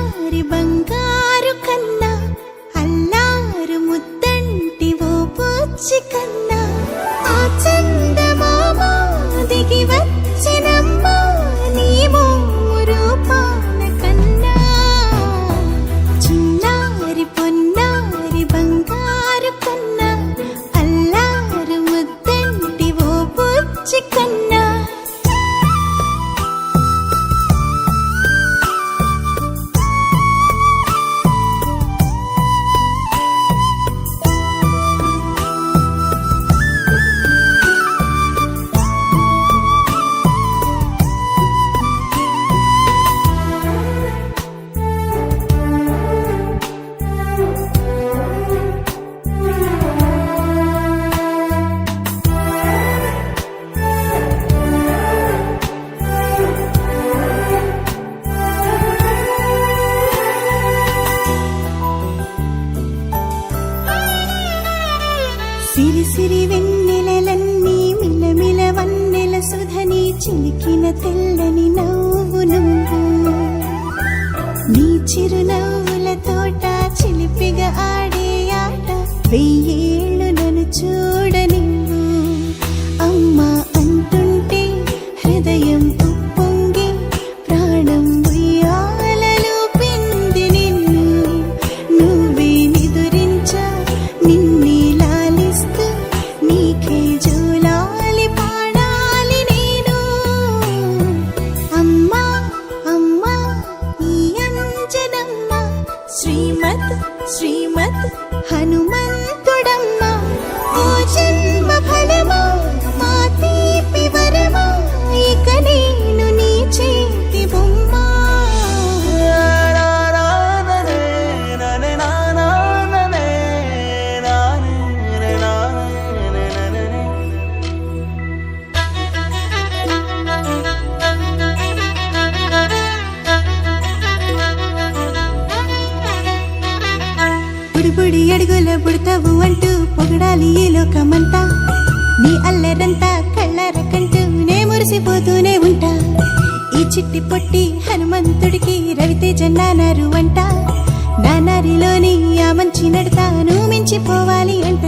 చిన్నారి బంగారు కన్నా అల్లారు ముద్దంటి ఓ పూచి కన్నా ఆ చందమామ దిగి వచ్చినమ్మా నీ రూపాల కన్నా చిన్నారి పొన్నారి బంగారు కన్నా అల్లారు ముద్దంటి ఓ పూచి కన్నా సిరి సిరి వెన్నెలలన్నీ మిలమిల వన్నెల సుధని చిలికిన తెల్లని నవ్వు నువ్వు నీ చిరునవ్వుల తోట చిలిపిగా ఆడే ఆట వెయ్యేళ్ళు నన్ను చూడ నువ్వు అమ్మా అంటుంటే హృదయం ఉప్పొంగి ప్రాణం ఉయ్యాలలో పిండి నిన్ను నువ్వే నిదురించా నిన్నే నీకే జోలాలి పాడాలి నేను అమ్మా అమ్మా ఈ అంజనమ్మ శ్రీమత్ శ్రీమత్ హనుమంతుడమ్మ ఓ జన్మ ఫలమా మా తీపి వరమా ఇక నేను నీ చేతి బొమ్మ బుడి అడుగుల బుడతావు అంటూ పొగడాలి ఈ లోకమంతా నీ అల్లరంతా కళ్ళారకంటూ నే మురిసిపోతూనే ఉంటా ఈ చిట్టి పొట్టి హనుమంతుడికి రవితేజ నానారు అంట నానారిలోని ఆ మంచి నడతాను మించిపోవాలి అంట